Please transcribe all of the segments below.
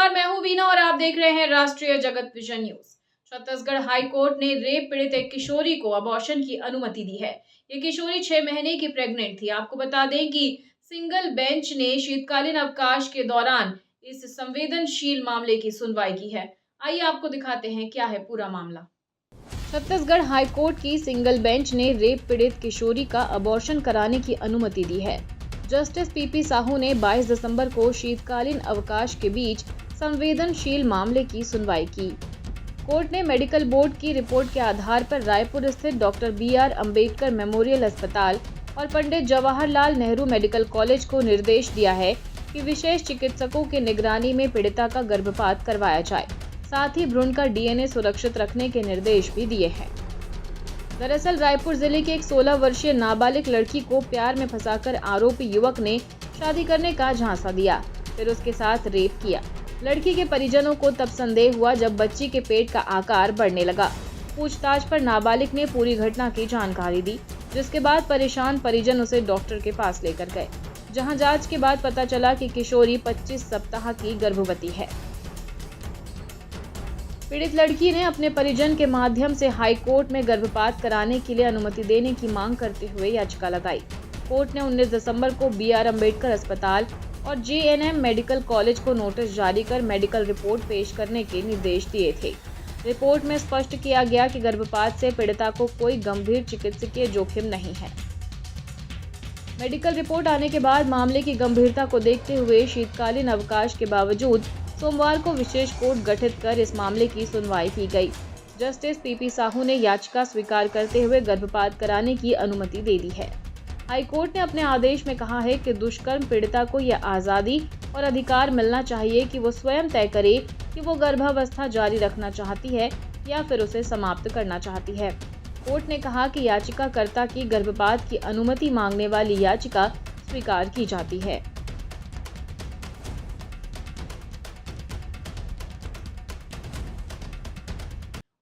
नमस्कार, मैं हूं वीना और आप देख रहे हैं राष्ट्रीय जगत vision news. Chhattisgarh high court ने रेप पीड़ित एक किशोरी को अबॉर्शन की अनुमति दी है। ये किशोरी 6 महीने की प्रेग्नेंट थी। आपको बता दें कि सिंगल बेंच ने शीतकालीन अवकाश के दौरान इस संवेदनशील मामले की सुनवाई की है। आइए आपको दिखाते हैं क्या है पूरा मामला। छत्तीसगढ़ हाई कोर्ट की सिंगल बेंच ने रेप पीड़ित किशोरी का अबॉर्शन कराने की अनुमति दी है। जस्टिस पीपी साहू ने 22 दिसंबर को शीतकालीन अवकाश के बीच संवेदनशील मामले की सुनवाई की। कोर्ट ने मेडिकल बोर्ड की रिपोर्ट के आधार पर रायपुर स्थित डॉक्टर BR अंबेडकर मेमोरियल अस्पताल और पंडित जवाहरलाल नेहरू मेडिकल कॉलेज को निर्देश दिया है कि विशेष चिकित्सकों की निगरानी में पीड़िता का गर्भपात करवाया जाए। साथ ही भ्रूण का DNA सुरक्षित रखने के निर्देश भी दिए हैं। दरअसल रायपुर जिले की एक 16 वर्षीय नाबालिग लड़की को प्यार में फंसाकर आरोपी युवक ने शादी करने का झांसा दिया, फिर उसके साथ रेप किया। लड़की के परिजनों को तब संदेह हुआ जब बच्ची के पेट का आकार बढ़ने लगा। पूछताछ पर नाबालिग ने पूरी घटना की जानकारी दी, जिसके बाद परेशान परिजन उसे डॉक्टर के पास लेकर गए, जहां जांच के बाद पता चला कि किशोरी 25 सप्ताह की गर्भवती है। पीड़ित लड़की ने अपने परिजन के माध्यम से हाई कोर्ट में गर्भपात कराने के लिए अनुमति देने की मांग करते हुए याचिका लगाई। कोर्ट ने 19 दिसंबर को BR अंबेडकर अस्पताल और JNM मेडिकल कॉलेज को नोटिस जारी कर मेडिकल रिपोर्ट पेश करने के निर्देश दिए थे। रिपोर्ट में स्पष्ट किया गया कि गर्भपात से पीड़िता को कोई गंभीर चिकित्सकीय जोखिम नहीं है। मेडिकल रिपोर्ट आने के बाद मामले की गंभीरता को देखते हुए शीतकालीन अवकाश के बावजूद सोमवार को विशेष कोर्ट गठित कर इस मामले की सुनवाई की गई। जस्टिस पीपी साहू ने याचिका स्वीकार करते हुए गर्भपात कराने की अनुमति दे दी है। हाईकोर्ट ने अपने आदेश में कहा है कि दुष्कर्म पीड़िता को यह आज़ादी और अधिकार मिलना चाहिए कि वो स्वयं तय करे कि वो गर्भावस्था जारी रखना चाहती है या फिर उसे समाप्त करना चाहती है। कोर्ट ने कहा कि याचिकाकर्ता की गर्भपात की अनुमति मांगने वाली याचिका स्वीकार की जाती है।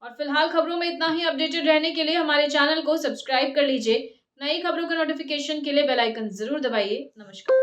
और फिलहाल खबरों में इतना ही। अपडेटेड रहने के लिए हमारे चैनल को सब्सक्राइब कर लीजिए। नई खबरों का नोटिफिकेशन के लिए बेल आइकन जरूर दबाइए। नमस्कार।